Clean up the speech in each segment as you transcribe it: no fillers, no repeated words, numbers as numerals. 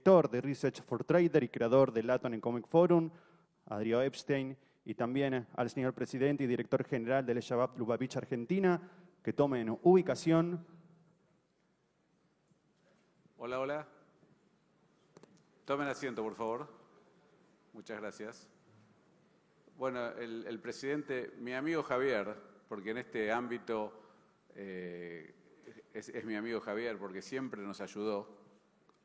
director de Research for Trader y creador del Latin Economic Forum, Adriano Epstein, y también al señor presidente y director general del Shabab Lubavitch Argentina, que tomen ubicación. Hola, hola. Tomen asiento, por favor. Muchas gracias. Bueno, el presidente, mi amigo Javier, porque en este ámbito es mi amigo Javier, porque siempre nos ayudó,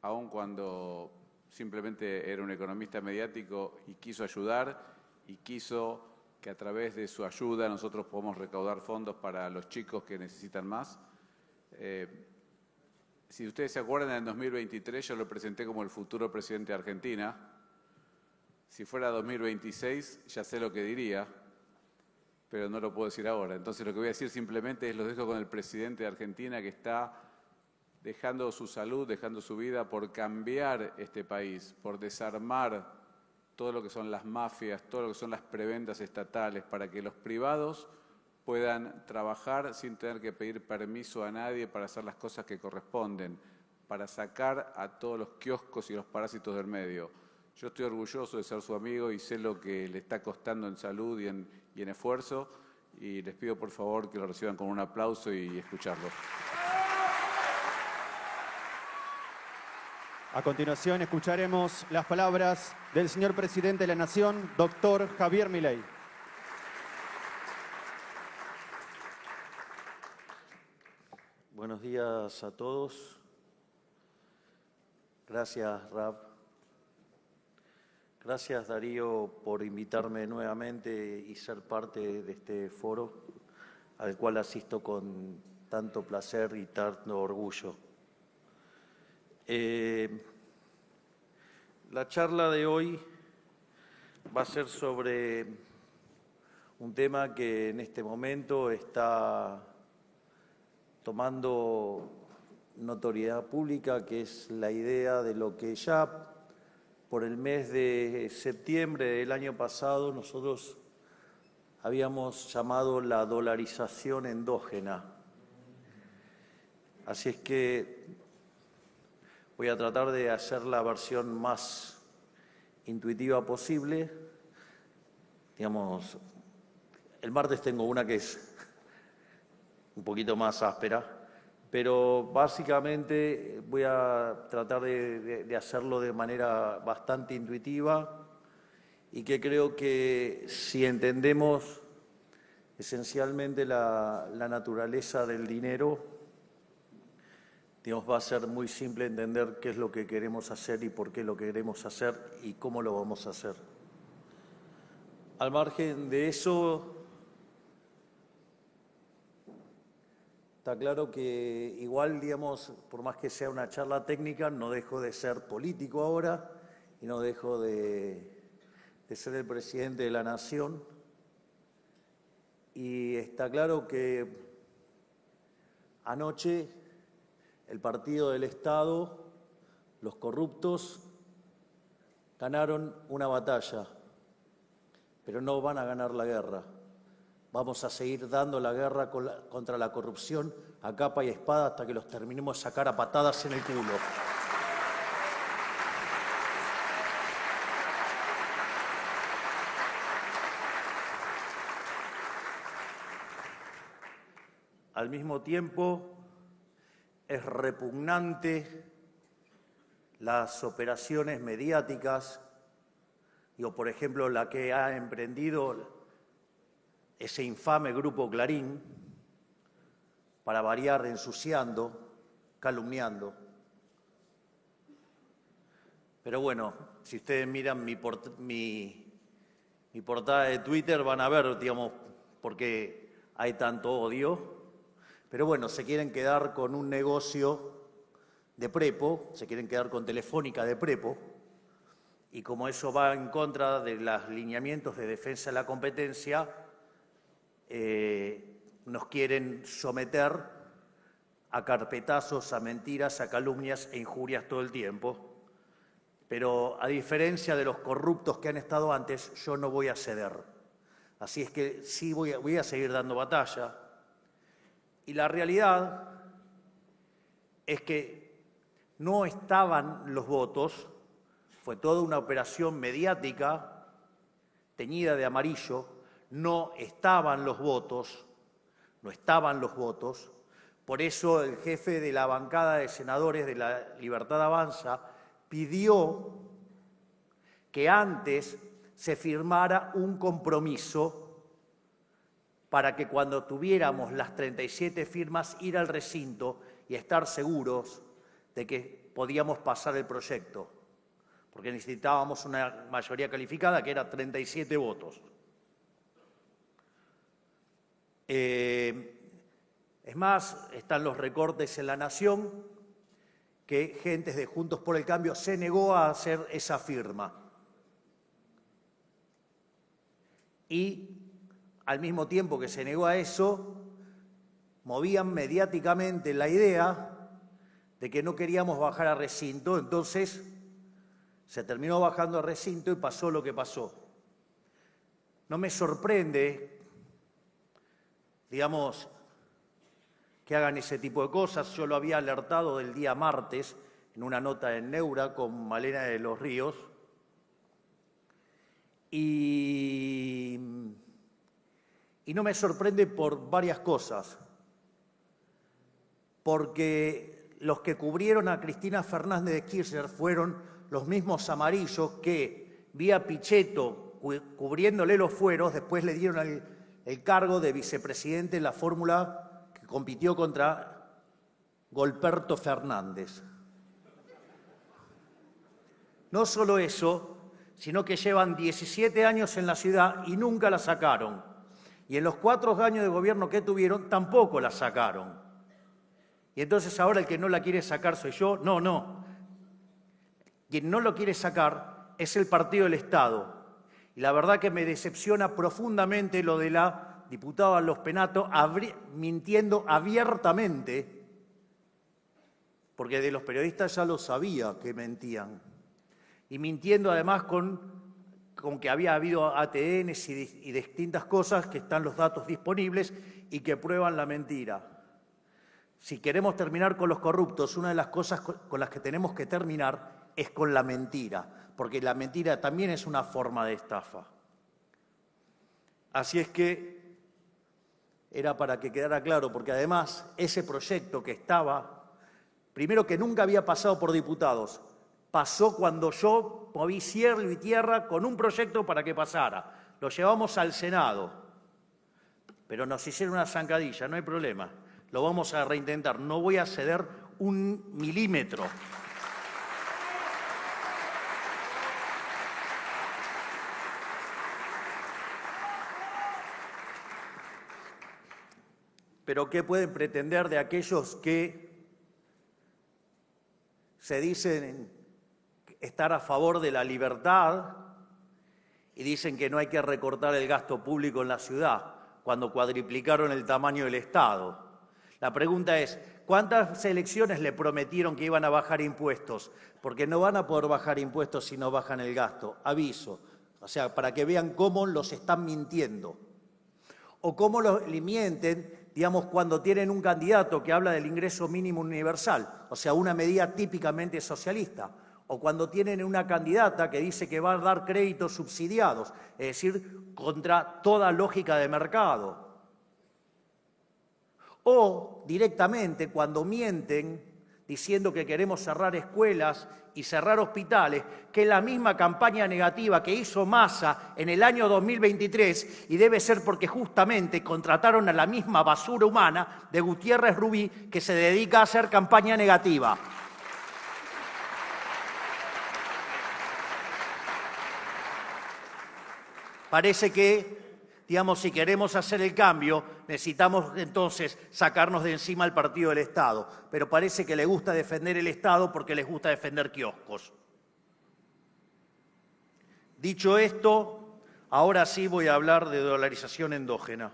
aun cuando simplemente era un economista mediático y quiso ayudar y quiso que a través de su ayuda nosotros podamos recaudar fondos para los chicos que necesitan más. Si ustedes se acuerdan, en el 2023 yo lo presenté como el futuro presidente de Argentina. Si fuera 2026 ya sé lo que diría, pero no lo puedo decir ahora. Entonces lo que voy a decir simplemente es, los dejo con el presidente de Argentina, que está dejando su salud, dejando su vida por cambiar este país, por desarmar todo lo que son las mafias, todo lo que son las prebendas estatales, para que los privados puedan trabajar sin tener que pedir permiso a nadie para hacer las cosas que corresponden, para sacar a todos los kioscos y los parásitos del medio. Yo estoy orgulloso de ser su amigo y sé lo que le está costando en salud y en esfuerzo, y les pido por favor que lo reciban con un aplauso y escucharlo. A continuación escucharemos las palabras del señor presidente de la Nación, doctor Javier Milei. Buenos días a todos. Gracias, Rab. Gracias, Darío, por invitarme nuevamente y ser parte de este foro, al cual asisto con tanto placer y tanto orgullo. La charla de hoy va a ser sobre un tema que en este momento está tomando notoriedad pública, que es la idea de lo que ya por el mes de septiembre del año pasado nosotros habíamos llamado la dolarización endógena. Así es que voy a tratar de hacer la versión más intuitiva posible. Digamos, el martes tengo una que es un poquito más áspera, pero básicamente voy a tratar de hacerlo de manera bastante intuitiva y que creo que si entendemos esencialmente la naturaleza del dinero, digamos, va a ser muy simple entender qué es lo que queremos hacer y por qué lo queremos hacer y cómo lo vamos a hacer. Al margen de eso, está claro que igual, digamos, por más que sea una charla técnica, no dejo de ser político ahora y no dejo de ser el presidente de la Nación. Y está claro que anoche el partido del Estado, los corruptos, ganaron una batalla, pero no van a ganar la guerra. Vamos a seguir dando la guerra contra la corrupción a capa y espada hasta que los terminemos de sacar a patadas en el culo. Al mismo tiempo, es repugnante las operaciones mediáticas, por ejemplo, la que ha emprendido ese infame grupo Clarín, para variar ensuciando, calumniando. Pero bueno, si ustedes miran mi portada de Twitter van a ver, digamos, por qué hay tanto odio. Pero bueno, se quieren quedar con un negocio de prepo, se quieren quedar con Telefónica de prepo, y como eso va en contra de los lineamientos de defensa de la competencia, nos quieren someter a carpetazos, a mentiras, a calumnias e injurias todo el tiempo. Pero a diferencia de los corruptos que han estado antes, yo no voy a ceder. Así es que sí voy a seguir dando batalla. Y la realidad es que no estaban los votos, fue toda una operación mediática teñida de amarillo, no estaban los votos, por eso el jefe de la bancada de senadores de la Libertad Avanza pidió que antes se firmara un compromiso para que cuando tuviéramos las 37 firmas ir al recinto y estar seguros de que podíamos pasar el proyecto, porque necesitábamos una mayoría calificada que era 37 votos. Es más, están los recortes en La Nación, que gentes de Juntos por el Cambio se negó a hacer esa firma. Y al mismo tiempo que se negó a eso, movían mediáticamente la idea de que no queríamos bajar a recinto, entonces se terminó bajando a recinto y pasó lo que pasó. No me sorprende, digamos, que hagan ese tipo de cosas. Yo lo había alertado del día martes en una nota en Neura con Malena de los Ríos. Y no me sorprende por varias cosas. Porque los que cubrieron a Cristina Fernández de Kirchner fueron los mismos amarillos que, vía Pichetto, cubriéndole los fueros, después le dieron el cargo de vicepresidente en la fórmula que compitió contra Golperto Fernández. No solo eso, sino que llevan 17 años en la ciudad y nunca la sacaron. Y en los 4 años de gobierno que tuvieron, tampoco la sacaron. Y entonces ahora el que no la quiere sacar soy yo. No. Quien no lo quiere sacar es el Partido del Estado. Y la verdad que me decepciona profundamente lo de la diputada Los Penato mintiendo abiertamente, porque de los periodistas ya lo sabía que mentían. Y mintiendo además con que había habido ATNs y distintas cosas, que están los datos disponibles y que prueban la mentira. Si queremos terminar con los corruptos, una de las cosas con las que tenemos que terminar es con la mentira, porque la mentira también es una forma de estafa. Así es que era para que quedara claro, porque además ese proyecto que estaba, primero que nunca había pasado por diputados, pasó cuando yo moví cielo y tierra con un proyecto para que pasara. Lo llevamos al Senado, pero nos hicieron una zancadilla, no hay problema. Lo vamos a reintentar, no voy a ceder 1 milímetro. Pero ¿qué pueden pretender de aquellos que se dicen estar a favor de la libertad y dicen que no hay que recortar el gasto público en la ciudad cuando cuadriplicaron el tamaño del Estado? La pregunta es, ¿cuántas elecciones le prometieron que iban a bajar impuestos? Porque no van a poder bajar impuestos si no bajan el gasto, aviso. O sea, para que vean cómo los están mintiendo. O cómo le mienten, digamos, cuando tienen un candidato que habla del ingreso mínimo universal, o sea, una medida típicamente socialista. O cuando tienen una candidata que dice que va a dar créditos subsidiados, es decir, contra toda lógica de mercado. O directamente cuando mienten diciendo que queremos cerrar escuelas y cerrar hospitales, que es la misma campaña negativa que hizo Massa en el año 2023, y debe ser porque justamente contrataron a la misma basura humana de Gutiérrez Rubí, que se dedica a hacer campaña negativa. Parece que, digamos, si queremos hacer el cambio, necesitamos entonces sacarnos de encima al Partido del Estado. Pero parece que le gusta defender el Estado porque les gusta defender kioscos. Dicho esto, ahora sí voy a hablar de dolarización endógena.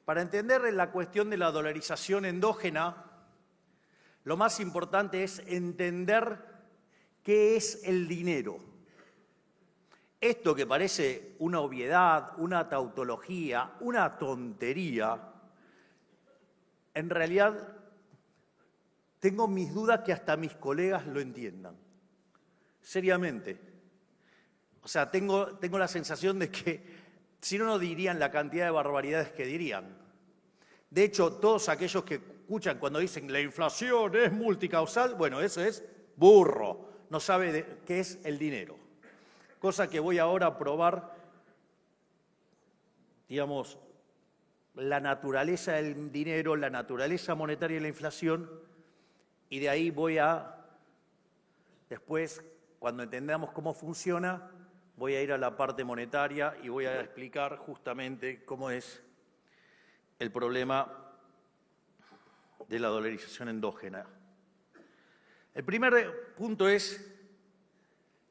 Para entender la cuestión de la dolarización endógena, lo más importante es entender qué es el dinero. Esto que parece una obviedad, una tautología, una tontería, en realidad tengo mis dudas que hasta mis colegas lo entiendan. Seriamente. O sea, tengo la sensación de que si no dirían la cantidad de barbaridades que dirían. De hecho, todos aquellos que escuchan cuando dicen la inflación es multicausal, bueno, eso es burro, no sabe qué es el dinero. Cosa que voy ahora a probar, digamos, la naturaleza del dinero, la naturaleza monetaria de la inflación, y de ahí voy a, después, cuando entendamos cómo funciona, voy a ir a la parte monetaria y voy a explicar justamente cómo es el problema de la dolarización endógena. El primer punto es,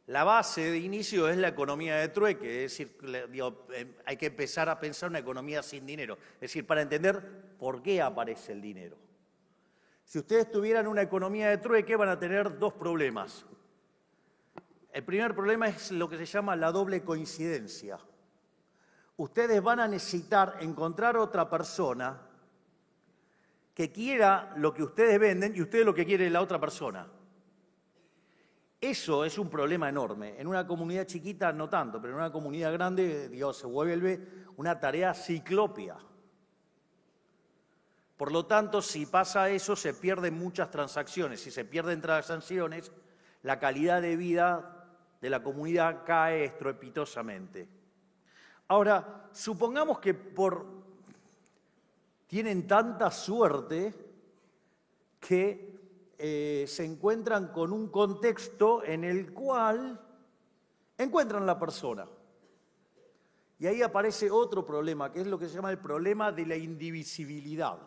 la base de inicio es la economía de trueque, es decir, digo, hay que empezar a pensar una economía sin dinero, es decir, para entender por qué aparece el dinero. Si ustedes tuvieran una economía de trueque van a tener dos problemas. El primer problema es lo que se llama la doble coincidencia. Ustedes van a necesitar encontrar otra persona que quiera lo que ustedes venden y ustedes lo que quiere la otra persona. Eso es un problema enorme. En una comunidad chiquita no tanto, pero en una comunidad grande, Dios, se vuelve una tarea ciclópea. Por lo tanto, si pasa eso, se pierden muchas transacciones. Si se pierden transacciones, la calidad de vida de la comunidad cae estrepitosamente. Ahora, supongamos que tienen tanta suerte que se encuentran con un contexto en el cual encuentran la persona. Y ahí aparece otro problema, que es lo que se llama el problema de la indivisibilidad.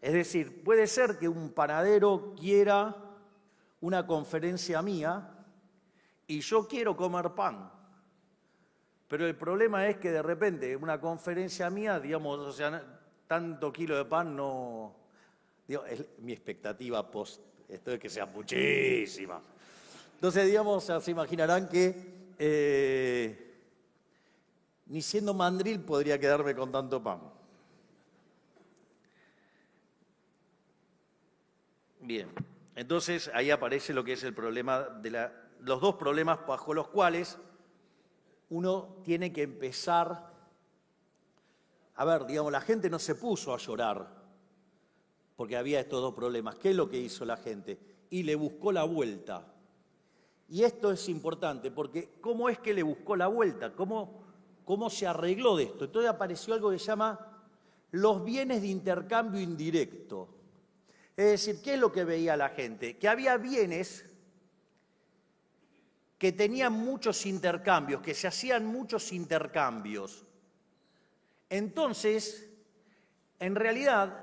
Es decir, puede ser que un panadero quiera una conferencia mía y yo quiero comer pan. Pero el problema es que de repente una conferencia mía, digamos, o sea, tanto kilo de pan no... Digo, mi expectativa post esto es que sea muchísima. Entonces, digamos, se imaginarán que ni siendo mandril podría quedarme con tanto pan. Bien, entonces ahí aparece lo que es el problema de los dos problemas bajo los cuales uno tiene que empezar. A ver, digamos, la gente no se puso a llorar porque había estos dos problemas. ¿Qué es lo que hizo la gente? Y le buscó la vuelta. Y esto es importante, porque ¿cómo es que le buscó la vuelta? ¿Cómo se arregló de esto? Entonces apareció algo que se llama los bienes de intercambio indirecto. Es decir, ¿qué es lo que veía la gente? Que había bienes que tenían muchos intercambios, que se hacían muchos intercambios. Entonces, en realidad,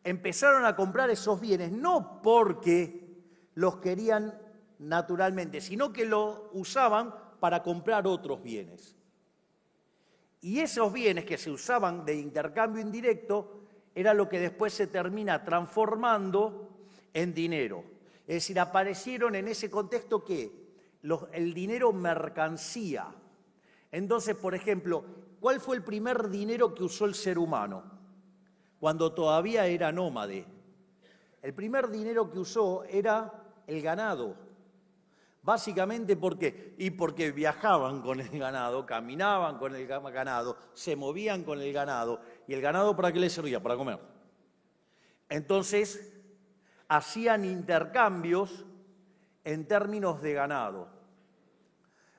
empezaron a comprar esos bienes no porque los querían naturalmente, sino que lo usaban para comprar otros bienes. Y esos bienes que se usaban de intercambio indirecto era lo que después se termina transformando en dinero. Es decir, aparecieron en ese contexto el dinero mercancía. Entonces, por ejemplo, ¿cuál fue el primer dinero que usó el ser humano? Cuando todavía era nómade. El primer dinero que usó era el ganado. Básicamente, ¿por qué? Y porque viajaban con el ganado, caminaban con el ganado, se movían con el ganado. ¿Y el ganado para qué les servía? Para comer. Entonces, hacían intercambios en términos de ganado.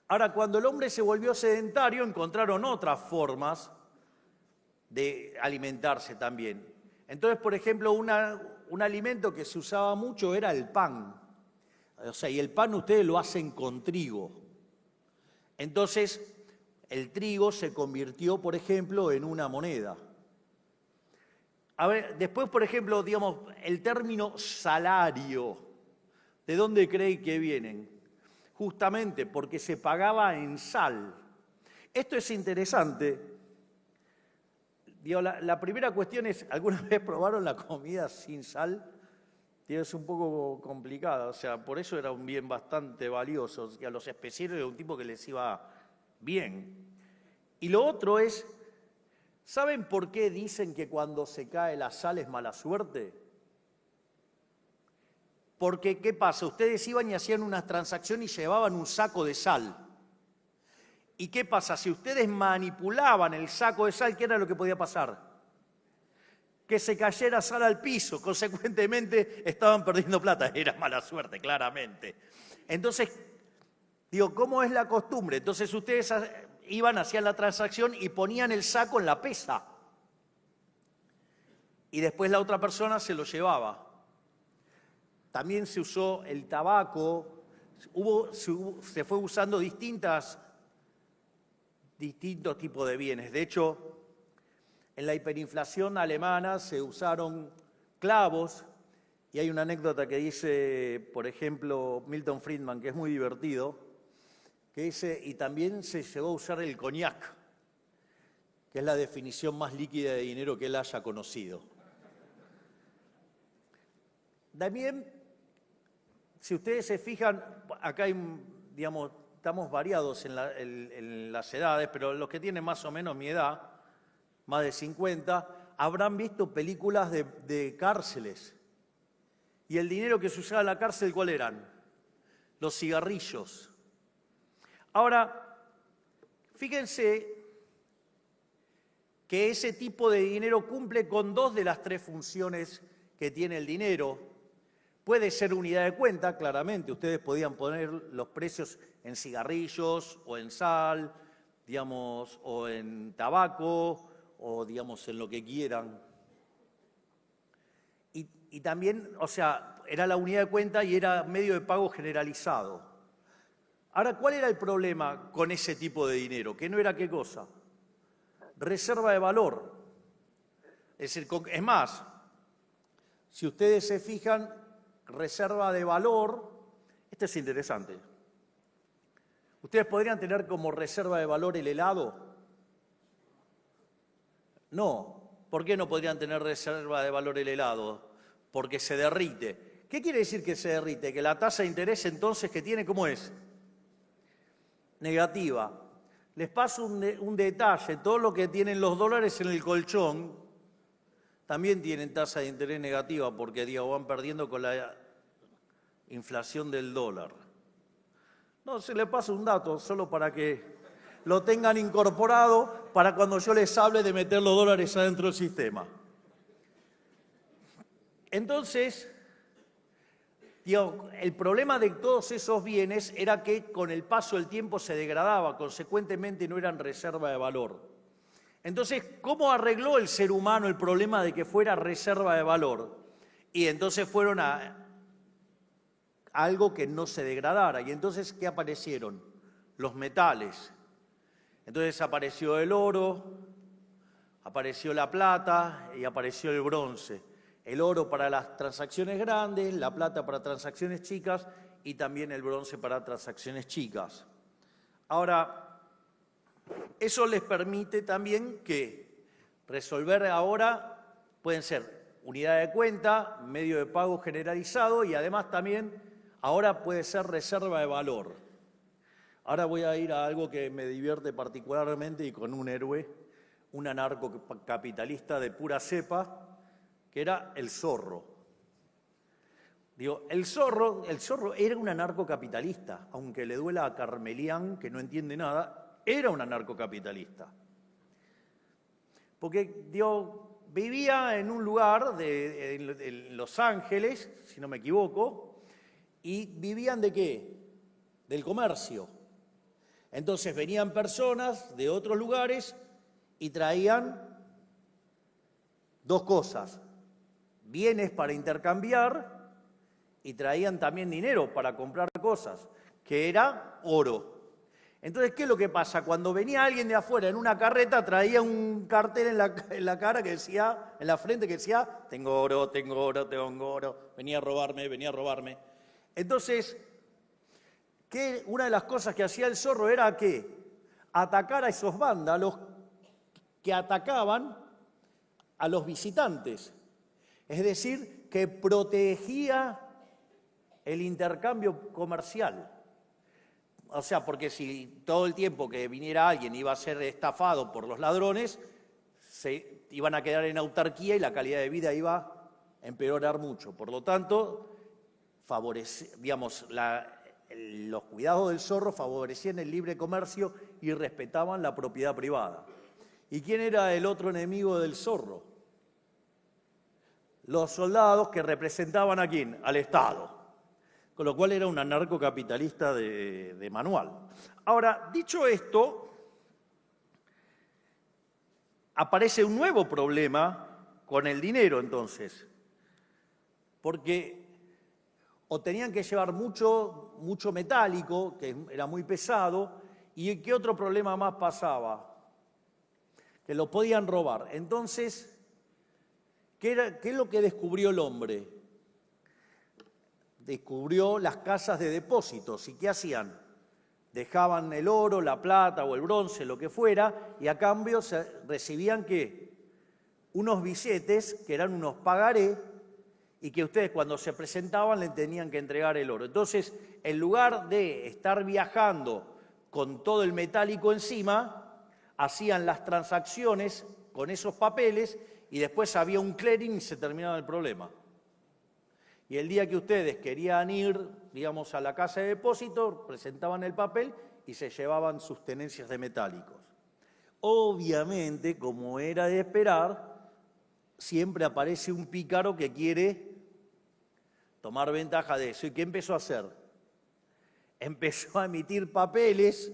Ahora, cuando el hombre se volvió sedentario, encontraron otras formas de alimentarse también. Entonces, por ejemplo, un alimento que se usaba mucho era el pan. O sea, y el pan ustedes lo hacen con trigo. Entonces, el trigo se convirtió, por ejemplo, en una moneda. A ver, después, por ejemplo, digamos, el término salario, ¿de dónde creen que vienen? Justamente porque se pagaba en sal. Esto es interesante. Digo, la primera cuestión es, ¿alguna vez probaron la comida sin sal? Es un poco complicada, o sea, por eso era un bien bastante valioso. Y a los especieros era un tipo que les iba bien. Y lo otro es, ¿saben por qué dicen que cuando se cae la sal es mala suerte? Porque, ¿qué pasa? Ustedes iban y hacían una transacción y llevaban un saco de sal. ¿Y qué pasa? Si ustedes manipulaban el saco de sal, ¿qué era lo que podía pasar? Que se cayera sal al piso, consecuentemente estaban perdiendo plata. Era mala suerte, claramente. Entonces, digo, ¿cómo es la costumbre? Entonces ustedes iban, hacían la transacción y ponían el saco en la pesa. Y después la otra persona se lo llevaba. También se usó el tabaco, se fue usando distintos tipos de bienes. De hecho, en la hiperinflación alemana se usaron clavos, y hay una anécdota que dice, por ejemplo, Milton Friedman, que es muy divertido, que dice, y también se llegó a usar el coñac, que es la definición más líquida de dinero que él haya conocido. También, si ustedes se fijan, acá hay, digamos, estamos variados en las edades, pero los que tienen más o menos mi edad, más de 50, habrán visto películas de cárceles. ¿Y el dinero que se usaba en la cárcel cuál eran? Los cigarrillos. Ahora, fíjense que ese tipo de dinero cumple con 2 de las 3 funciones que tiene el dinero. Puede ser unidad de cuenta, claramente. Ustedes podían poner los precios en cigarrillos o en sal, digamos, o en tabaco, o digamos en lo que quieran. Y también, o sea, era la unidad de cuenta y era medio de pago generalizado. Ahora, ¿cuál era el problema con ese tipo de dinero? Que no era qué cosa. Reserva de valor. Es decir, es más, si ustedes se fijan, reserva de valor, esto es interesante. ¿Ustedes podrían tener como reserva de valor el helado? No. ¿Por qué no podrían tener reserva de valor el helado? Porque se derrite. ¿Qué quiere decir que se derrite? Que la tasa de interés entonces que tiene, ¿cómo es? Negativa. Les paso un detalle, todo lo que tienen los dólares en el colchón también tienen tasa de interés negativa porque digo, van perdiendo con la inflación del dólar. No, se les paso un dato solo para que lo tengan incorporado para cuando yo les hable de meter los dólares adentro del sistema. Entonces, digo, el problema de todos esos bienes era que con el paso del tiempo se degradaba, consecuentemente no eran reserva de valor. Entonces, ¿cómo arregló el ser humano el problema de que fuera reserva de valor? Y entonces fueron a algo que no se degradara. Y entonces, ¿qué aparecieron? Los metales. Entonces apareció el oro, apareció la plata y apareció el bronce. El oro para las transacciones grandes, la plata para transacciones chicas y también el bronce para transacciones chicas. Ahora, eso les permite también que resolver ahora pueden ser unidad de cuenta, medio de pago generalizado y además también ahora puede ser reserva de valor. Ahora voy a ir a algo que me divierte particularmente y con un héroe, un anarcocapitalista de pura cepa, que era el Zorro. Digo, el Zorro era un anarcocapitalista, aunque le duela a Carmelián, que no entiende nada, era un anarcocapitalista. Porque, digo, vivía en un lugar en Los Ángeles, si no me equivoco, y vivían ¿de qué? Del comercio. Entonces venían personas de otros lugares y traían 2 cosas. Bienes para intercambiar y traían también dinero para comprar cosas, que era oro. Entonces, ¿qué es lo que pasa? Cuando venía alguien de afuera en una carreta, traía un cartel en la cara que decía, en la frente que decía, tengo oro, tengo oro, tengo oro, venía a robarme, venía a robarme. Entonces, una de las cosas que hacía el Zorro era ¿qué? Atacar a esos vándalos que atacaban a los visitantes. Es decir, que protegía el intercambio comercial. O sea, porque si todo el tiempo que viniera alguien iba a ser estafado por los ladrones, se iban a quedar en autarquía y la calidad de vida iba a empeorar mucho. Por lo tanto, los cuidados del zorro favorecían el libre comercio y respetaban la propiedad privada. ¿Y quién era el otro enemigo del zorro? Los soldados que representaban ¿a quién? Al Estado. Con lo cual era un anarcocapitalista de manual. Ahora, dicho esto, aparece un nuevo problema con el dinero entonces, porque o tenían que llevar mucho metálico, que era muy pesado, y ¿qué otro problema más pasaba? Que lo podían robar. Entonces, ¿qué es lo que descubrió el hombre? Descubrió las casas de depósitos. ¿Y qué hacían? Dejaban el oro, la plata o el bronce, lo que fuera, y a cambio recibían ¿qué? Unos billetes que eran unos pagaré, y que ustedes cuando se presentaban le tenían que entregar el oro. Entonces, en lugar de estar viajando con todo el metálico encima, hacían las transacciones con esos papeles y después había un clearing y se terminaba el problema. Y el día que ustedes querían ir, digamos, a la casa de depósito, presentaban el papel y se llevaban sus tenencias de metálicos. Obviamente, como era de esperar, siempre aparece un pícaro que quiere tomar ventaja de eso. ¿Y qué empezó a hacer? Empezó a emitir papeles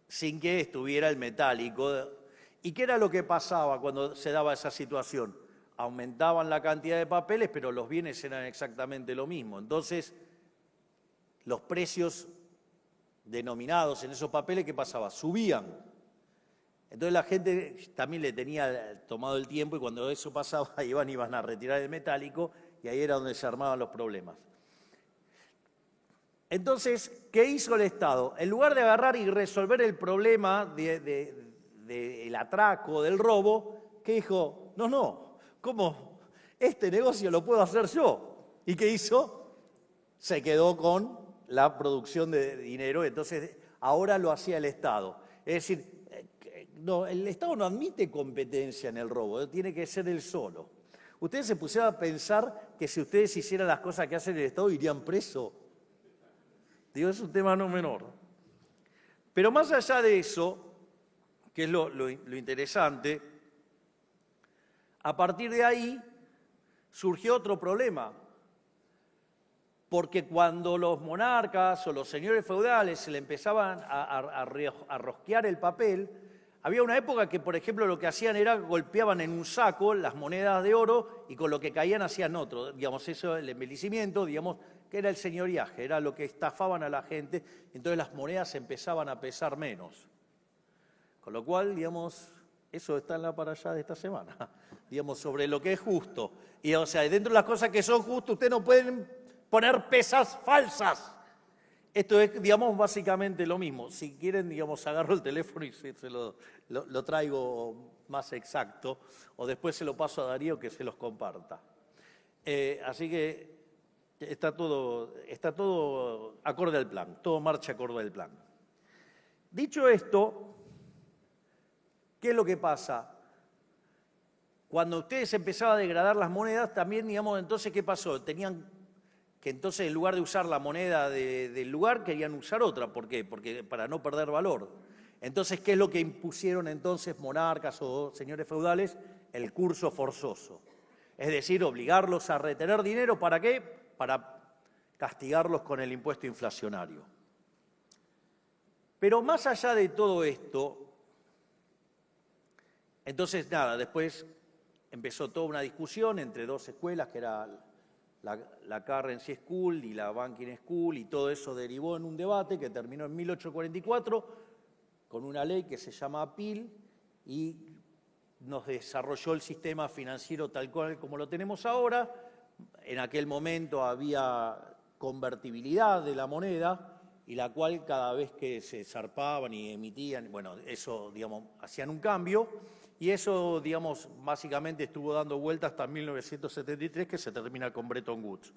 sin que estuviera el metálico. ¿Y qué era lo que pasaba cuando se daba esa situación? Aumentaban la cantidad de papeles, pero los bienes eran exactamente lo mismo. Entonces, los precios denominados en esos papeles, ¿qué pasaba? Subían. Entonces la gente también le tenía tomado el tiempo y cuando eso pasaba iban a retirar el metálico y ahí era donde se armaban los problemas. Entonces, ¿qué hizo el Estado? En lugar de agarrar y resolver el problema del atraco, del robo, ¿qué dijo? No, ¿cómo? Este negocio lo puedo hacer yo. ¿Y qué hizo? Se quedó con la producción de dinero, entonces ahora lo hacía el Estado. Es decir, no, el Estado no admite competencia en el robo, tiene que ser él solo. Ustedes se pusieron a pensar que si ustedes hicieran las cosas que hace el Estado irían preso. Digo, es un tema no menor. Pero más allá de eso, que es lo interesante, a partir de ahí surgió otro problema. Porque cuando los monarcas o los señores feudales se le empezaban a rosquear el papel, había una época que, por ejemplo, lo que hacían era golpeaban en un saco las monedas de oro y con lo que caían hacían otro. Digamos, eso, el embellecimiento, digamos, que era el señoriaje, era lo que estafaban a la gente, entonces las monedas empezaban a pesar menos. Con lo cual, digamos, eso está en la para allá de esta semana, digamos, sobre lo que es justo. Y, o sea, dentro de las cosas que son justas, ustedes no pueden poner pesas falsas. Esto es, digamos, básicamente lo mismo. Si quieren, digamos, agarro el teléfono y se lo traigo más exacto, o después se lo paso a Darío que se los comparta. Así que está todo acorde al plan, todo marcha acorde al plan. Dicho esto, ¿qué es lo que pasa? Cuando ustedes empezaban a degradar las monedas, también, digamos, entonces, ¿qué pasó? Tenían que entonces en lugar de usar la moneda del lugar, querían usar otra. ¿Por qué? Porque para no perder valor. Entonces, ¿qué es lo que impusieron entonces monarcas o señores feudales? El curso forzoso. Es decir, obligarlos a retener dinero, ¿para qué? Para castigarlos con el impuesto inflacionario. Pero más allá de todo esto, entonces nada, después empezó toda una discusión entre dos escuelas, que era la Currency School y la Banking School, y todo eso derivó en un debate que terminó en 1844 con una ley que se llama APIL y nos desarrolló el sistema financiero tal cual como lo tenemos ahora. En aquel momento había convertibilidad de la moneda y la cual cada vez que se zarpaban y emitían, bueno, eso, digamos, hacían un cambio. Y eso, digamos, básicamente estuvo dando vueltas hasta 1973, que se termina con Bretton Woods.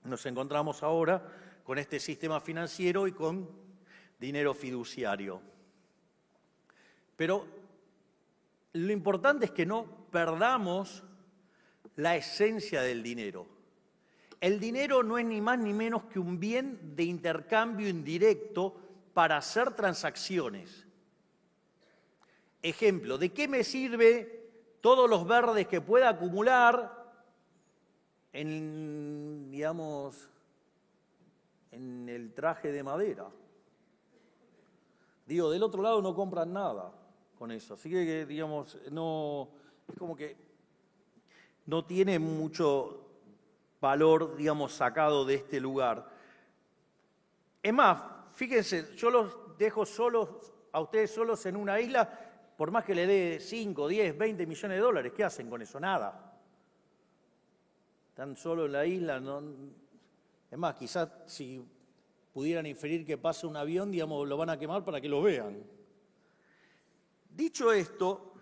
Nos encontramos ahora con este sistema financiero y con dinero fiduciario. Pero lo importante es que no perdamos la esencia del dinero. el dinero no es ni más ni menos que un bien de intercambio indirecto para hacer transacciones. Ejemplo, ¿de qué me sirve todos los verdes que pueda acumular en, digamos, en el traje de madera? Digo, del otro lado no compran nada con eso, así que digamos, no, es como que no tiene mucho valor, digamos, sacado de este lugar. Es más, fíjense, yo los dejo solos, a ustedes solos en una isla, por más que le dé 5, 10, 20 millones de dólares, ¿qué hacen con eso? Nada. Están solos en la isla, no. Es más, quizás si pudieran inferir que pase un avión, digamos, lo van a quemar para que lo vean. Dicho esto,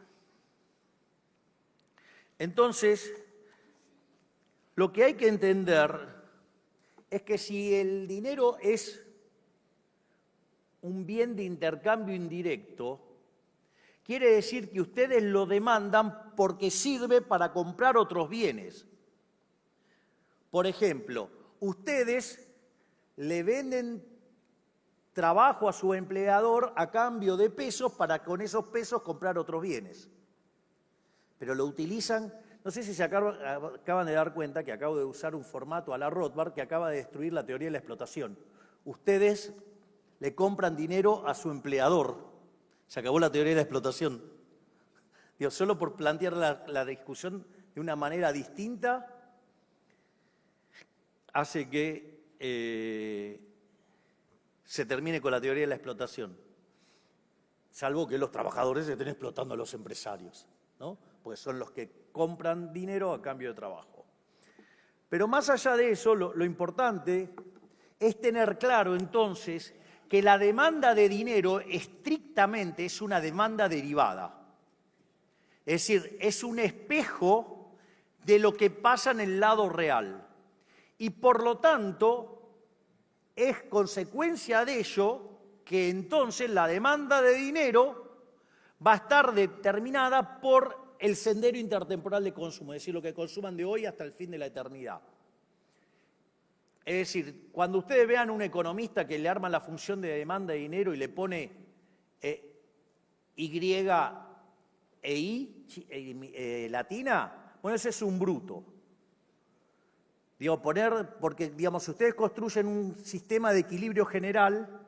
entonces, lo que hay que entender es que si el dinero es un bien de intercambio indirecto, quiere decir que ustedes lo demandan porque sirve para comprar otros bienes. Por ejemplo, ustedes le venden trabajo a su empleador a cambio de pesos para con esos pesos comprar otros bienes. Pero lo utilizan, no sé si se acaban de dar cuenta que acabo de usar un formato a la Rothbard que acaba de destruir la teoría de la explotación. Ustedes le compran dinero a su empleador. Se acabó la teoría de la explotación. Digo, solo por plantear la discusión de una manera distinta hace que se termine con la teoría de la explotación. Salvo que los trabajadores estén explotando a los empresarios, ¿no? Porque son los que compran dinero a cambio de trabajo. Pero más allá de eso, lo importante es tener claro entonces que la demanda de dinero estrictamente es una demanda derivada. Es decir, es un espejo de lo que pasa en el lado real. Y por lo tanto, es consecuencia de ello que entonces la demanda de dinero va a estar determinada por el sendero intertemporal de consumo, es decir, lo que consuman de hoy hasta el fin de la eternidad. Es decir, cuando ustedes vean un economista que le arma la función de demanda de dinero y le pone Y e I latina, bueno, ese es un bruto. Digo, porque digamos, si ustedes construyen un sistema de equilibrio general,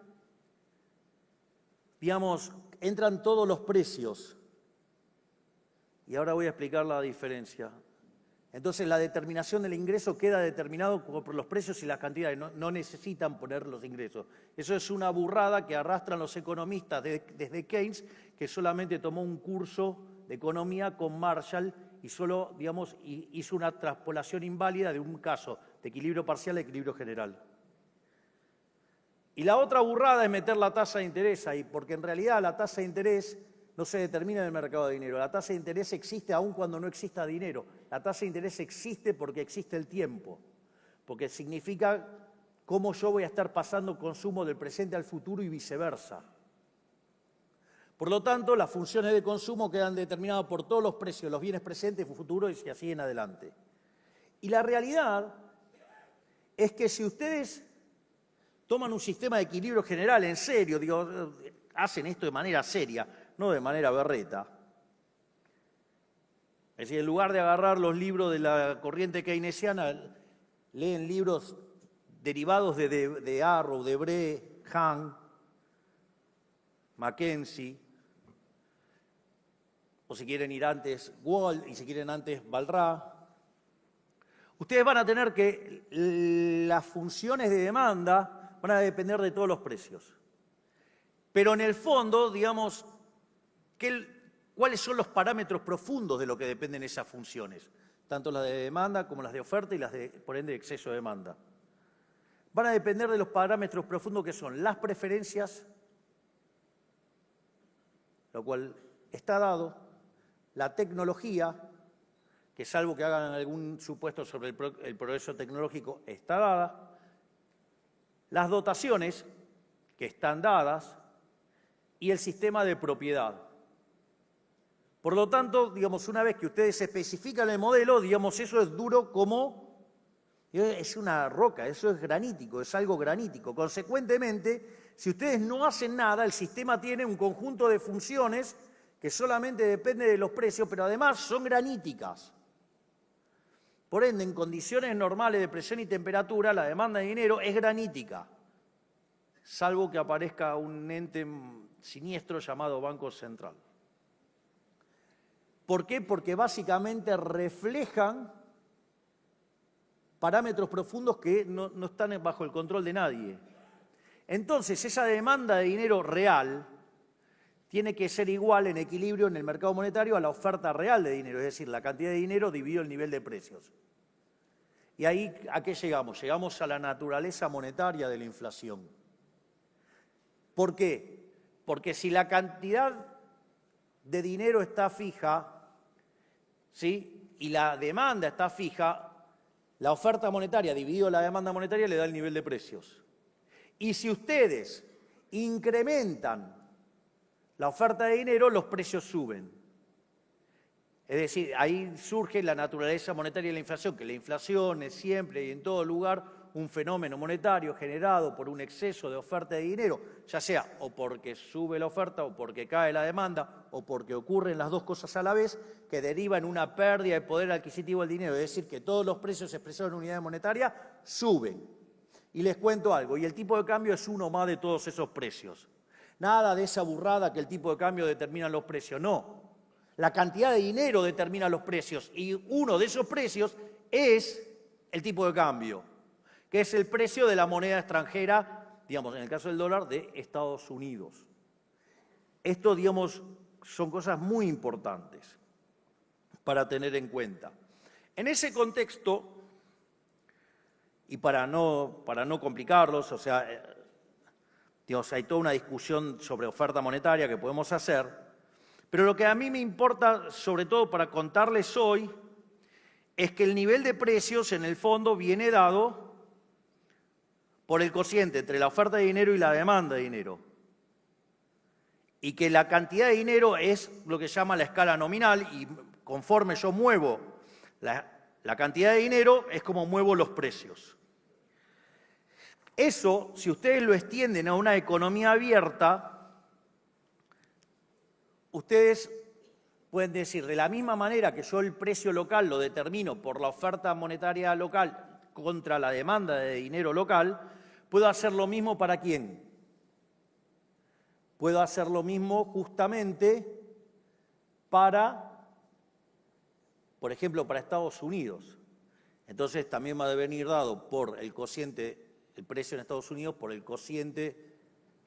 digamos, entran todos los precios. Y ahora voy a explicar la diferencia. Entonces, la determinación del ingreso queda determinado por los precios y las cantidades. No necesitan poner los ingresos. Eso es una burrada que arrastran los economistas desde Keynes, que solamente tomó un curso de economía con Marshall y solo, digamos, hizo una transpolación inválida de un caso de equilibrio parcial a equilibrio general. Y la otra burrada es meter la tasa de interés ahí, porque en realidad la tasa de interés no se determina en el mercado de dinero. La tasa de interés existe aun cuando no exista dinero. La tasa de interés existe porque existe el tiempo, porque significa cómo yo voy a estar pasando consumo del presente al futuro y viceversa. Por lo tanto, las funciones de consumo quedan determinadas por todos los precios, los bienes presentes, futuros y así en adelante. Y la realidad es que si ustedes toman un sistema de equilibrio general en serio, digo, hacen esto de manera seria, no de manera berreta. Es decir, en lugar de agarrar los libros de la corriente keynesiana, leen libros derivados de Arrow, de Bre, Hahn, Mackenzie, o si quieren ir antes, Wald, y si quieren antes, Balrà. Ustedes van a tener que las funciones de demanda van a depender de todos los precios. Pero en el fondo, digamos, ¿cuáles son los parámetros profundos de lo que dependen esas funciones? Tanto las de demanda como las de oferta y las de, por ende, exceso de demanda. Van a depender de los parámetros profundos que son las preferencias, lo cual está dado, la tecnología, que salvo que hagan algún supuesto sobre el progreso tecnológico, está dada, las dotaciones, que están dadas, y el sistema de propiedad. Por lo tanto, digamos, una vez que ustedes especifican el modelo, digamos, eso es duro como Es una roca, eso es granítico, es algo granítico. Consecuentemente, si ustedes no hacen nada, el sistema tiene un conjunto de funciones que solamente depende de los precios, pero además son graníticas. Por ende, en condiciones normales de presión y temperatura, la demanda de dinero es granítica, salvo que aparezca un ente siniestro llamado Banco Central. ¿Por qué? Porque básicamente reflejan parámetros profundos que no están bajo el control de nadie. Entonces, esa demanda de dinero real tiene que ser igual en equilibrio en el mercado monetario a la oferta real de dinero, es decir, la cantidad de dinero dividido el nivel de precios. Y ahí, ¿a qué llegamos? Llegamos a la naturaleza monetaria de la inflación. ¿Por qué? Porque si la cantidad de dinero está fija, ¿sí?, y la demanda está fija, la oferta monetaria dividido la demanda monetaria le da el nivel de precios. Y si ustedes incrementan la oferta de dinero, los precios suben. Es decir, ahí surge la naturaleza monetaria de la inflación, que la inflación es siempre y en todo lugar un fenómeno monetario generado por un exceso de oferta de dinero, ya sea o porque sube la oferta o porque cae la demanda o porque ocurren las dos cosas a la vez, que deriva en una pérdida de poder adquisitivo del dinero, es decir, que todos los precios expresados en unidad monetaria suben. Y les cuento algo, y el tipo de cambio es uno más de todos esos precios. Nada de esa burrada que el tipo de cambio determina los precios, no. La cantidad de dinero determina los precios y uno de esos precios es el tipo de cambio, que es el precio de la moneda extranjera, digamos, en el caso del dólar, de Estados Unidos. Esto, digamos, son cosas muy importantes para tener en cuenta. En ese contexto, y para no complicarlos, o sea, digamos, hay toda una discusión sobre oferta monetaria que podemos hacer, pero lo que a mí me importa, sobre todo para contarles hoy, es que el nivel de precios, en el fondo, viene dado por el cociente entre la oferta de dinero y la demanda de dinero. Y que la cantidad de dinero es lo que se llama la escala nominal, y conforme yo muevo la cantidad de dinero, es como muevo los precios. Eso, si ustedes lo extienden a una economía abierta, ustedes pueden decir, de la misma manera que yo el precio local lo determino por la oferta monetaria local contra la demanda de dinero local, puedo hacer lo mismo ¿para quién? Puedo hacer lo mismo justamente para, por ejemplo, para Estados Unidos. Entonces también va a venir dado por el cociente, el precio en Estados Unidos, por el cociente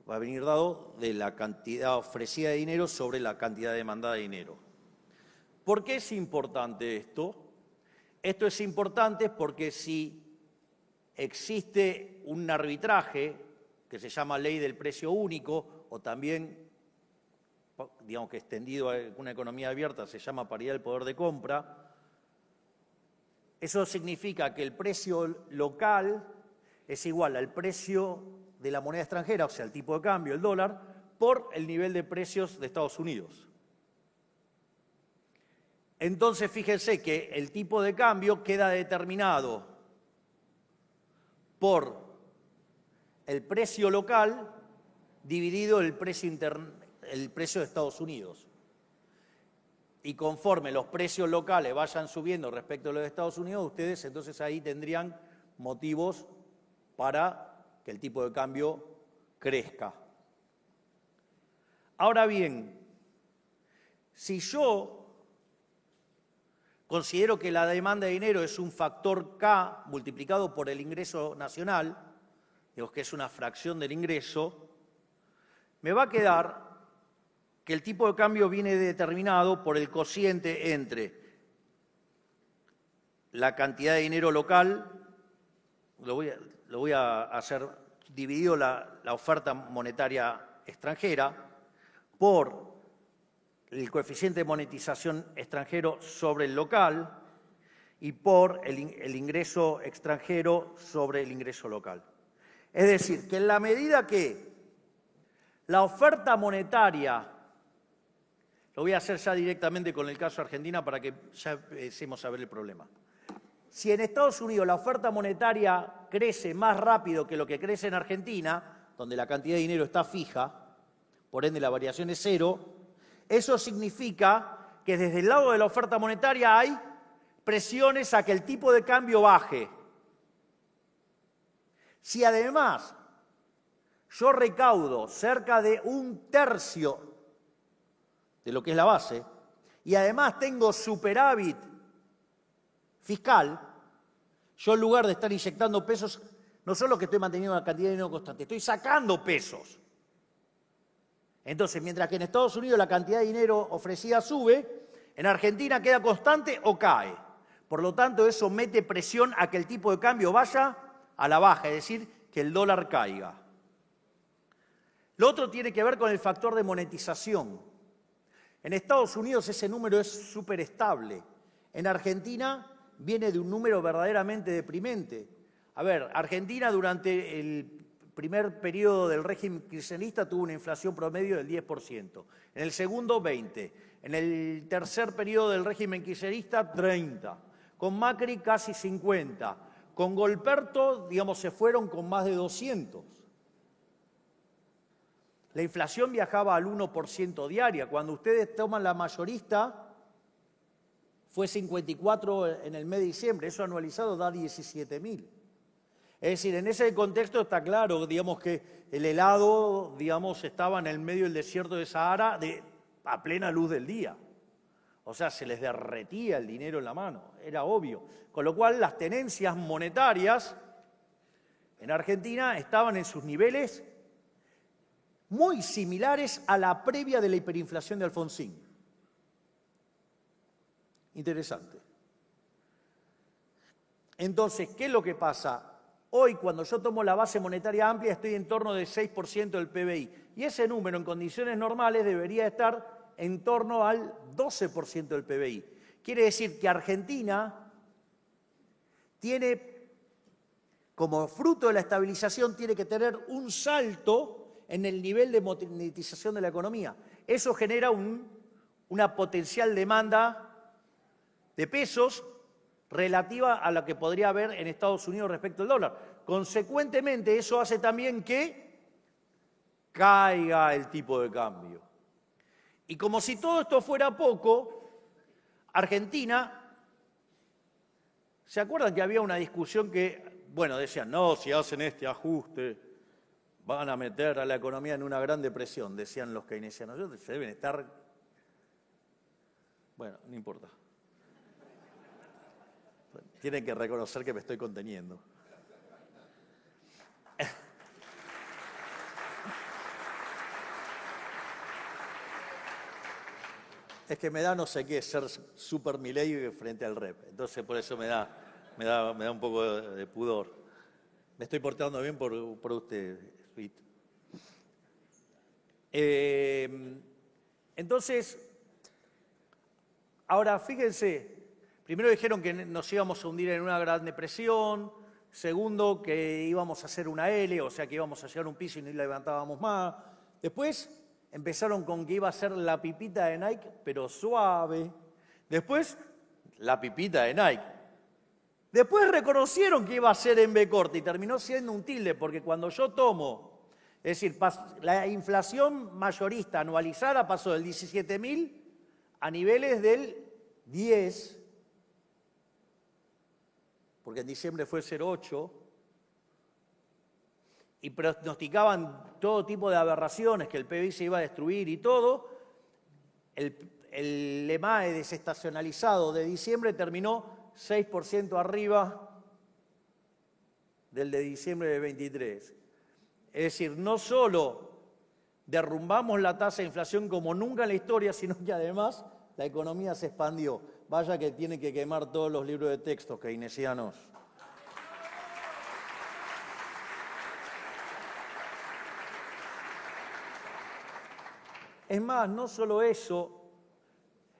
va a venir dado de la cantidad ofrecida de dinero sobre la cantidad demandada de dinero. ¿Por qué es importante esto? Esto es importante porque si existe un arbitraje que se llama ley del precio único, o también, digamos que extendido a una economía abierta, se llama paridad del poder de compra, eso significa que el precio local es igual al precio de la moneda extranjera, o sea, el tipo de cambio, el dólar, por el nivel de precios de Estados Unidos. Entonces, fíjense que el tipo de cambio queda determinado por el precio local dividido el precio de Estados Unidos. Y conforme los precios locales vayan subiendo respecto a los de Estados Unidos, ustedes entonces ahí tendrían motivos para que el tipo de cambio crezca. Ahora bien, si yo considero que la demanda de dinero es un factor K multiplicado por el ingreso nacional, digamos que es una fracción del ingreso, me va a quedar que el tipo de cambio viene determinado por el cociente entre la cantidad de dinero local, lo voy a hacer dividido la oferta monetaria extranjera, por el coeficiente de monetización extranjero sobre el local y por el ingreso extranjero sobre el ingreso local. Es decir, que en la medida que la oferta monetaria, lo voy a hacer ya directamente con el caso de Argentina para que ya empecemos a ver el problema. si en Estados Unidos la oferta monetaria crece más rápido que lo que crece en Argentina, donde la cantidad de dinero está fija, por ende la variación es cero, eso significa que desde el lado de la oferta monetaria hay presiones a que el tipo de cambio baje. Si además yo recaudo cerca de 1/3 de lo que es la base y además tengo superávit fiscal, yo en lugar de estar inyectando pesos, no solo que estoy manteniendo una cantidad de dinero constante, estoy sacando pesos. Entonces, mientras que en Estados Unidos la cantidad de dinero ofrecida sube, en Argentina queda constante o cae. Por lo tanto, eso mete presión a que el tipo de cambio vaya a la baja, es decir, que el dólar caiga. Lo otro tiene que ver con el factor de monetización. En Estados Unidos ese número es súper estable. En Argentina viene de un número verdaderamente deprimente. A ver, Argentina durante el primer periodo del régimen kirchnerista tuvo una inflación promedio del 10%, en el segundo 20%, en el tercer periodo del régimen kirchnerista 30%, con Macri casi 50%, con Golperto, digamos, se fueron con más de 200%. La inflación viajaba al 1% diaria. Cuando ustedes toman la mayorista, fue 54 en el mes de diciembre. Eso anualizado da 17.000. Es decir, en ese contexto está claro, digamos, que el helado, digamos, estaba en el medio del desierto de Sahara a plena luz del día. O sea, se les derretía el dinero en la mano, era obvio. Con lo cual, las tenencias monetarias en Argentina estaban en sus niveles muy similares a la previa de la hiperinflación de Alfonsín. Interesante. Entonces, ¿qué es lo que pasa? Hoy, cuando yo tomo la base monetaria amplia, estoy en torno del 6% del PBI. Y ese número, en condiciones normales, debería estar en torno al 12% del PBI. Quiere decir que Argentina tiene, como fruto de la estabilización, tiene que tener un salto en el nivel de monetización de la economía. Eso genera una potencial demanda de pesos relativa a lo que podría haber en Estados Unidos respecto al dólar. Consecuentemente, eso hace también que caiga el tipo de cambio. Y como si todo esto fuera poco, Argentina, ¿se acuerdan que había una discusión que, bueno, decían, no, si hacen este ajuste, van a meter a la economía en una gran depresión, decían los keynesianos. Se deben estar... Bueno, no importa. Tienen que reconocer que me estoy conteniendo. Es que me da no sé qué ser super Milei frente al rep. Entonces por eso me da un poco de pudor. Me estoy portando bien por usted, Sweet. Entonces, ahora fíjense, primero dijeron que nos íbamos a hundir en una gran depresión, segundo que íbamos a hacer una L, o sea que íbamos a llegar a un piso y no levantábamos más. Después empezaron con que iba a ser la pipita de Nike, pero suave. Después, la pipita de Nike. Después reconocieron que iba a ser en B corta y terminó siendo un tilde, porque cuando yo tomo, es decir, la inflación mayorista anualizada pasó del 17.000 a niveles del 10, porque en diciembre fue 0,8, y pronosticaban todo tipo de aberraciones, que el PBI se iba a destruir y todo. El EMAE desestacionalizado de diciembre terminó 6% arriba del de diciembre de 23. Es decir, no solo derrumbamos la tasa de inflación como nunca en la historia, sino que además la economía se expandió. Vaya que tienen que quemar todos los libros de texto keynesianos. Es más, no solo eso,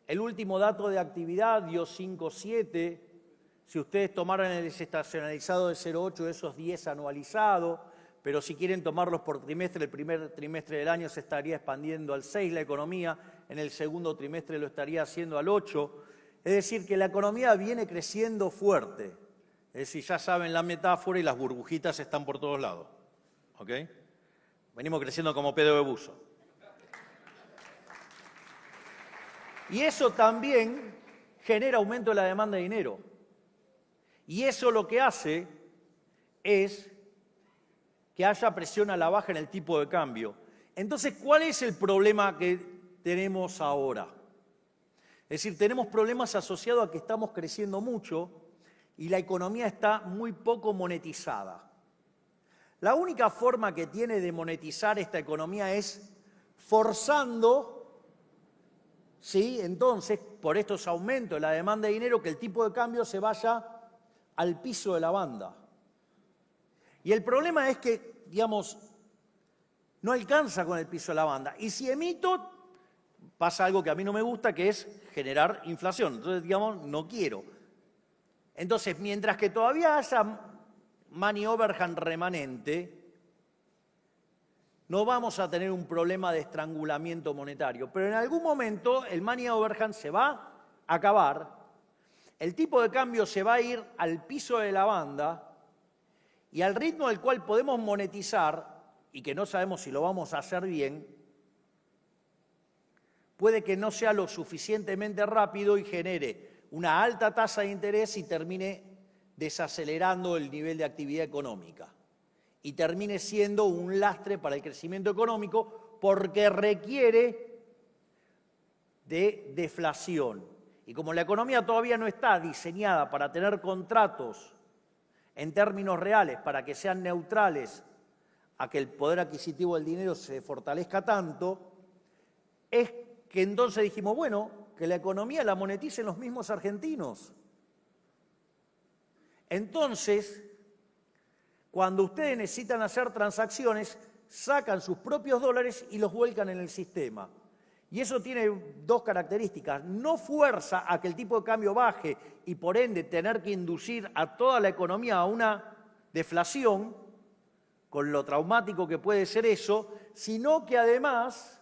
el último dato de actividad dio 5,7. Si ustedes tomaran el desestacionalizado de 0,8, esos 10 anualizado, pero si quieren tomarlos por trimestre, el primer trimestre del año se estaría expandiendo al 6 la economía, en el segundo trimestre lo estaría haciendo al 8. Es decir, que la economía viene creciendo fuerte. Es decir, ya saben la metáfora y las burbujitas están por todos lados. ¿Ok? Venimos creciendo como pedo de buzo. Y eso también genera aumento de la demanda de dinero. Y eso lo que hace es que haya presión a la baja en el tipo de cambio. Entonces, ¿cuál es el problema que tenemos ahora? Es decir, tenemos problemas asociados a que estamos creciendo mucho y la economía está muy poco monetizada. La única forma que tiene de monetizar esta economía es forzando, ¿sí? Entonces, por estos aumentos de la demanda de dinero, que el tipo de cambio se vaya al piso de la banda. Y el problema es que, digamos, no alcanza con el piso de la banda. Y si emito, pasa algo que a mí no me gusta, que es generar inflación. Entonces, digamos, no quiero. Entonces, mientras que todavía haya money overhang remanente, no vamos a tener un problema de estrangulamiento monetario. Pero en algún momento el money overhang se va a acabar, el tipo de cambio se va a ir al piso de la banda y al ritmo al cual podemos monetizar, y que no sabemos si lo vamos a hacer bien, puede que no sea lo suficientemente rápido y genere una alta tasa de interés y termine desacelerando el nivel de actividad económica y termine siendo un lastre para el crecimiento económico porque requiere de deflación. Y como la economía todavía no está diseñada para tener contratos en términos reales, para que sean neutrales a que el poder adquisitivo del dinero se fortalezca tanto, es que entonces dijimos, bueno, que la economía la moneticen los mismos argentinos. Entonces, cuando ustedes necesitan hacer transacciones, sacan sus propios dólares y los vuelcan en el sistema. Y eso tiene dos características. No fuerza a que el tipo de cambio baje y por ende tener que inducir a toda la economía a una deflación, con lo traumático que puede ser eso, sino que además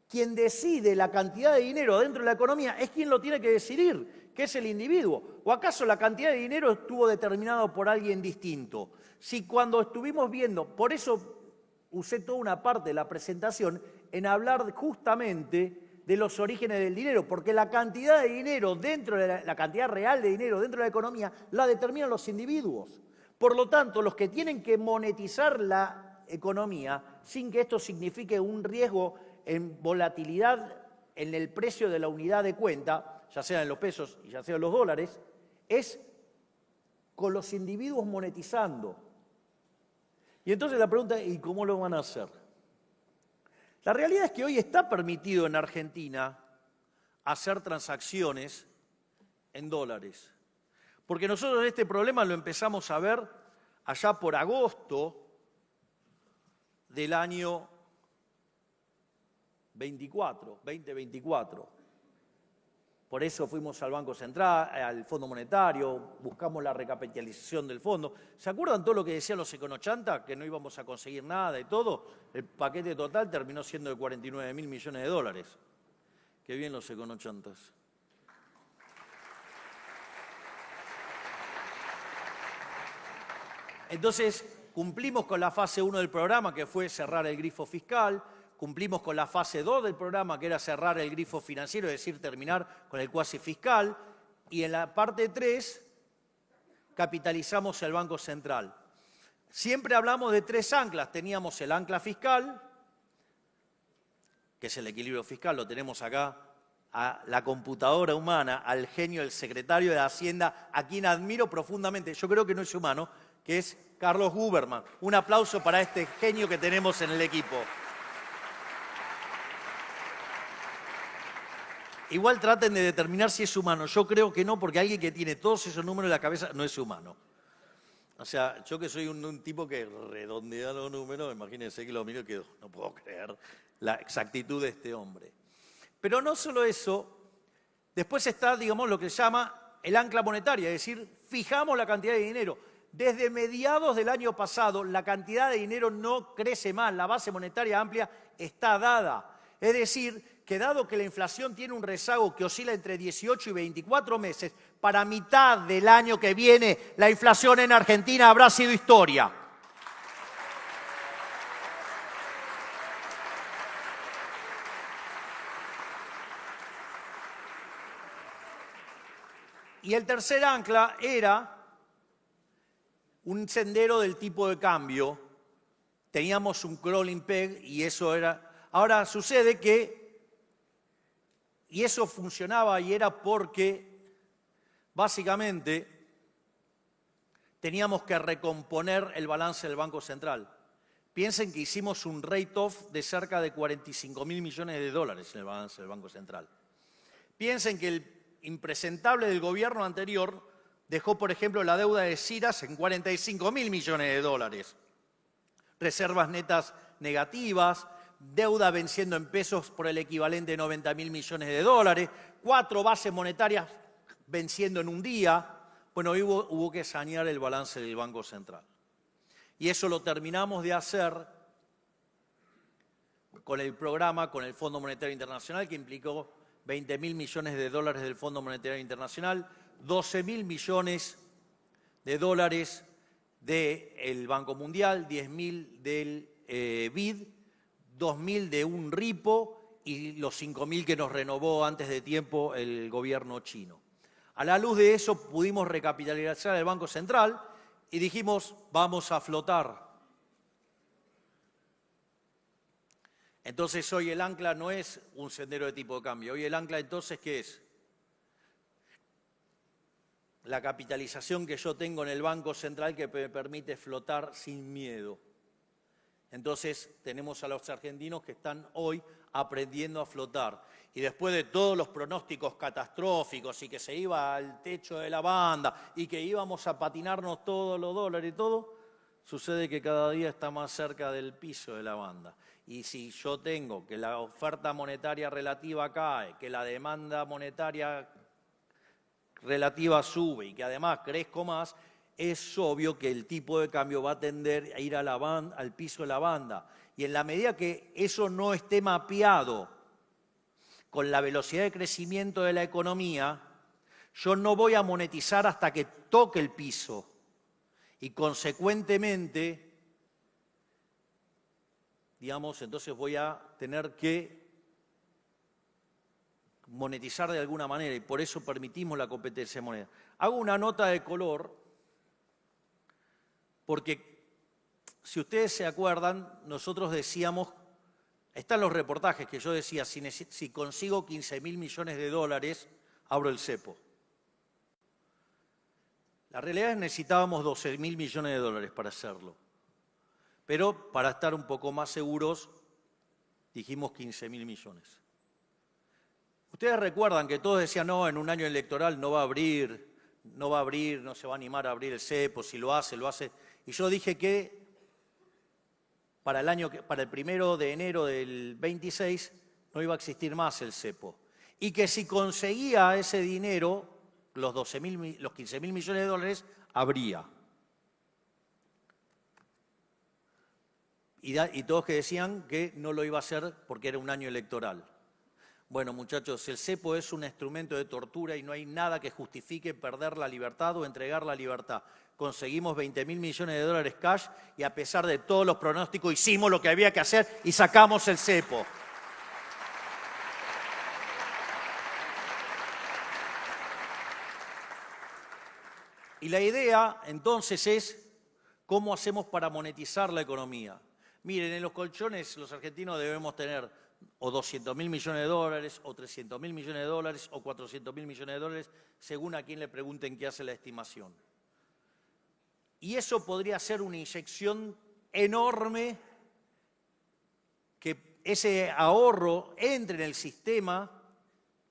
quien decide la cantidad de dinero dentro de la economía es quien lo tiene que decidir, que es el individuo. ¿O acaso la cantidad de dinero estuvo determinado por alguien distinto? Si cuando estuvimos viendo, por eso usé toda una parte de la presentación en hablar justamente de los orígenes del dinero, porque la cantidad de dinero dentro de la cantidad real de dinero dentro de la economía la determinan los individuos. Por lo tanto, los que tienen que monetizar la economía sin que esto signifique un riesgo en volatilidad en el precio de la unidad de cuenta, ya sea en los pesos y ya sea en los dólares, es con los individuos monetizando. Y entonces la pregunta es, ¿y cómo lo van a hacer? La realidad es que hoy está permitido en Argentina hacer transacciones en dólares. Porque nosotros este problema lo empezamos a ver allá por agosto del año 2024. Por eso fuimos al Banco Central, al Fondo Monetario, buscamos la recapitalización del fondo. ¿Se acuerdan todo lo que decían los econochanta? Que no íbamos a conseguir nada y todo. El paquete total terminó siendo de 49.000 millones de dólares. Qué bien los econochantas. Entonces, cumplimos con la fase 1 del programa, que fue cerrar el grifo fiscal. Cumplimos con la fase 2 del programa, que era cerrar el grifo financiero, es decir, terminar con el cuasi fiscal. Y en la parte 3 capitalizamos el Banco Central. Siempre hablamos de 3 anclas. Teníamos el ancla fiscal, que es el equilibrio fiscal, lo tenemos acá, a la computadora humana, al genio, el secretario de Hacienda, a quien admiro profundamente, yo creo que no es humano, que es Carlos Huberman. Un aplauso para este genio que tenemos en el equipo. Igual traten de determinar si es humano. Yo creo que no, porque alguien que tiene todos esos números en la cabeza no es humano. O sea, yo que soy un tipo que redondea los números, imagínense que lo miro y quedo, no puedo creer la exactitud de este hombre. Pero no solo eso, después está, digamos, lo que se llama el ancla monetaria, es decir, fijamos la cantidad de dinero. Desde mediados del año pasado, la cantidad de dinero no crece más, la base monetaria amplia está dada. Es decir, que dado que la inflación tiene un rezago que oscila entre 18 y 24 meses, para mitad del año que viene la inflación en Argentina habrá sido historia. Y el tercer ancla era un sendero del tipo de cambio. Teníamos un crawling peg y eso era... Ahora sucede que, y eso funcionaba y era porque básicamente teníamos que recomponer el balance del Banco Central. Piensen que hicimos un rate-off de cerca de 45.000 millones de dólares en el balance del Banco Central. Piensen que el impresentable del gobierno anterior dejó, por ejemplo, la deuda de CIRAS en 45.000 millones de dólares. Reservas netas negativas, deuda venciendo en pesos por el equivalente de 90.000 millones de dólares, 4 bases monetarias venciendo en un día. Bueno, hubo que sanear el balance del Banco Central. Y eso lo terminamos de hacer con el programa, con el Fondo Monetario Internacional, que implicó 20.000 millones de dólares del Fondo Monetario Internacional, 12.000 millones de dólares del Banco Mundial, 10.000 del BID, 2.000 de un RIPO y los 5.000 que nos renovó antes de tiempo el gobierno chino. A la luz de eso pudimos recapitalizar el Banco Central y dijimos, vamos a flotar. Entonces hoy el ancla no es un sendero de tipo de cambio. Hoy el ancla entonces, ¿qué es? La capitalización que yo tengo en el Banco Central que me permite flotar sin miedo. Entonces tenemos a los argentinos que están hoy aprendiendo a flotar. Y después de todos los pronósticos catastróficos y que se iba al techo de la banda y que íbamos a patinarnos todos los dólares y todo, sucede que cada día está más cerca del piso de la banda. Y si yo tengo que la oferta monetaria relativa cae, que la demanda monetaria relativa sube y que además crezco más, es obvio que el tipo de cambio va a tender a ir a al piso de la banda. Y en la medida que eso no esté mapeado con la velocidad de crecimiento de la economía, yo no voy a monetizar hasta que toque el piso. Y consecuentemente, digamos, entonces voy a tener que monetizar de alguna manera y por eso permitimos la competencia de moneda. Hago una nota de color porque, si ustedes se acuerdan, nosotros decíamos, están los reportajes que yo decía, si consigo 15.000 millones de dólares, abro el cepo. La realidad es que necesitábamos 12.000 millones de dólares para hacerlo. Pero para estar un poco más seguros, dijimos 15.000 millones. Ustedes recuerdan que todos decían, no, en un año electoral no va a abrir, no se va a animar a abrir el cepo, si lo hace, lo hace. Y yo dije que para el 1 de enero del 26 no iba a existir más el cepo. Y que si conseguía ese dinero, los 15.000 millones de dólares, habría. Y todos que decían que no lo iba a hacer porque era un año electoral. Bueno, muchachos, el cepo es un instrumento de tortura y no hay nada que justifique perder la libertad o entregar la libertad. Conseguimos 20.000 millones de dólares cash y a pesar de todos los pronósticos hicimos lo que había que hacer y sacamos el cepo. Y la idea, entonces, es cómo hacemos para monetizar la economía. Miren, en los colchones los argentinos debemos tener o 200.000 millones de dólares, o 300.000 millones de dólares, o 400.000 millones de dólares, según a quien le pregunten qué hace la estimación. Y eso podría ser una inyección enorme, que ese ahorro entre en el sistema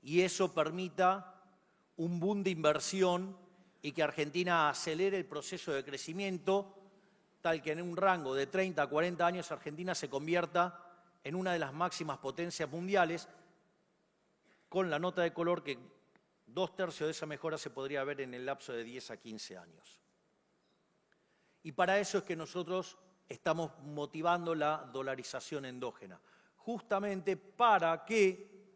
y eso permita un boom de inversión y que Argentina acelere el proceso de crecimiento, tal que en un rango de 30 a 40 años Argentina se convierta en una de las máximas potencias mundiales, con la nota de color que 2/3 de esa mejora se podría ver en el lapso de 10 a 15 años. Y para eso es que nosotros estamos motivando la dolarización endógena, justamente para que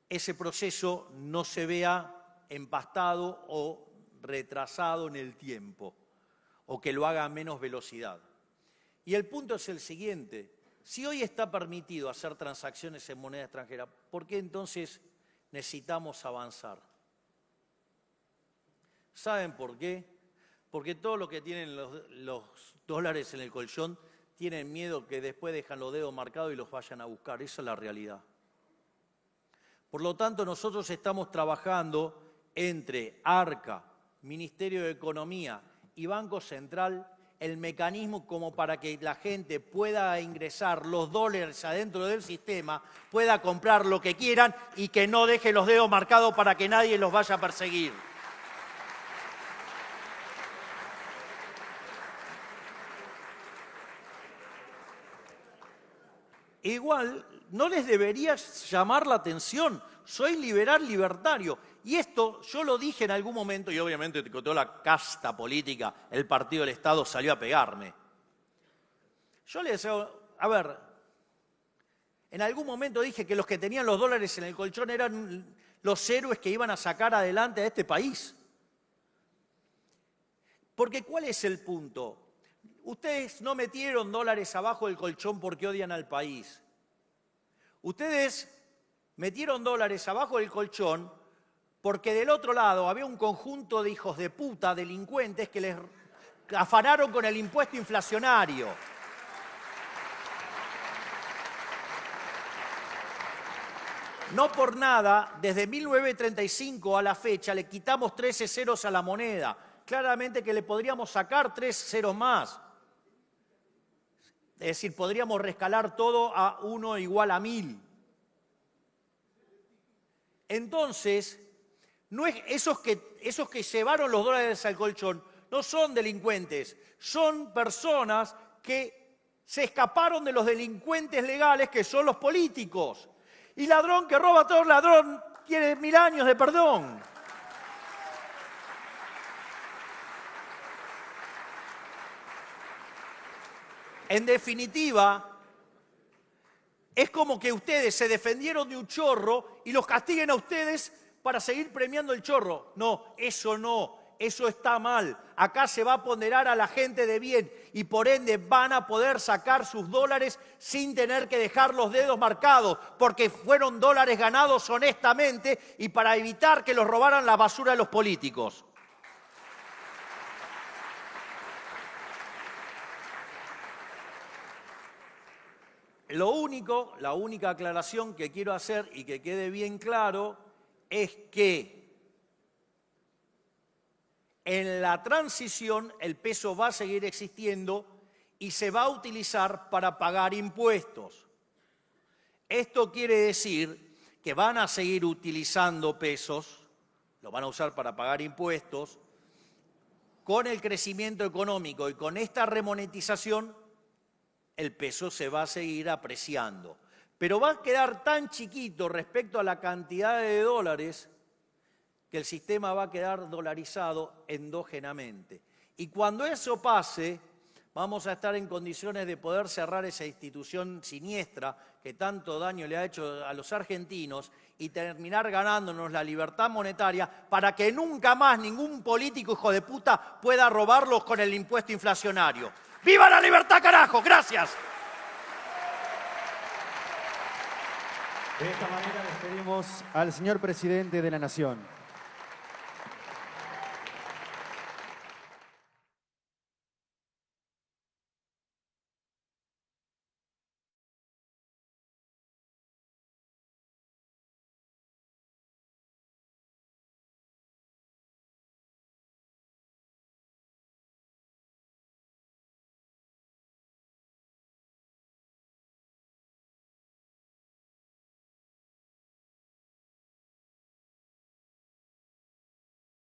ese proceso no se vea empastado o retrasado en el tiempo, o que lo haga a menos velocidad. Y el punto es el siguiente: si hoy está permitido hacer transacciones en moneda extranjera, ¿por qué entonces necesitamos avanzar? ¿Saben por qué? Porque todos los que tienen los dólares en el colchón tienen miedo que después dejan los dedos marcados y los vayan a buscar. Esa es la realidad. Por lo tanto, nosotros estamos trabajando entre ARCA, Ministerio de Economía y Banco Central el mecanismo como para que la gente pueda ingresar los dólares adentro del sistema, pueda comprar lo que quieran y que no deje los dedos marcados para que nadie los vaya a perseguir. Igual, no les debería llamar la atención. Soy liberal libertario. Y esto yo lo dije en algún momento, y obviamente con toda la casta política, el Partido del Estado salió a pegarme. Yo les digo, a ver, en algún momento dije que los que tenían los dólares en el colchón eran los héroes que iban a sacar adelante a este país. Porque ¿cuál es el punto? Ustedes no metieron dólares abajo del colchón porque odian al país. Ustedes metieron dólares abajo del colchón porque del otro lado había un conjunto de hijos de puta, delincuentes, que les afanaron con el impuesto inflacionario. No por nada, desde 1935 a la fecha le quitamos 13 ceros a la moneda. Claramente que le podríamos sacar 3 ceros más. Es decir, podríamos rescalar todo a 1 igual a 1000. Entonces, no es, esos que llevaron los dólares al colchón no son delincuentes, son personas que se escaparon de los delincuentes legales que son los políticos. Y ladrón que roba a todo ladrón tiene 1000 años de perdón. En definitiva, es como que ustedes se defendieron de un chorro y los castiguen a ustedes para seguir premiando el chorro. No, eso está mal. Acá se va a ponderar a la gente de bien y por ende van a poder sacar sus dólares sin tener que dejar los dedos marcados, porque fueron dólares ganados honestamente y para evitar que los robaran la basura de los políticos. La única aclaración que quiero hacer y que quede bien claro es que en la transición el peso va a seguir existiendo y se va a utilizar para pagar impuestos. Esto quiere decir que van a seguir utilizando pesos, lo van a usar para pagar impuestos. Con el crecimiento económico y con esta remonetización, el peso se va a seguir apreciando. Pero va a quedar tan chiquito respecto a la cantidad de dólares que el sistema va a quedar dolarizado endógenamente. Y cuando eso pase, vamos a estar en condiciones de poder cerrar esa institución siniestra que tanto daño le ha hecho a los argentinos y terminar ganándonos la libertad monetaria para que nunca más ningún político hijo de puta pueda robarlos con el impuesto inflacionario. ¡Viva la libertad, carajo! ¡Gracias! De esta manera despedimos al señor presidente de la Nación.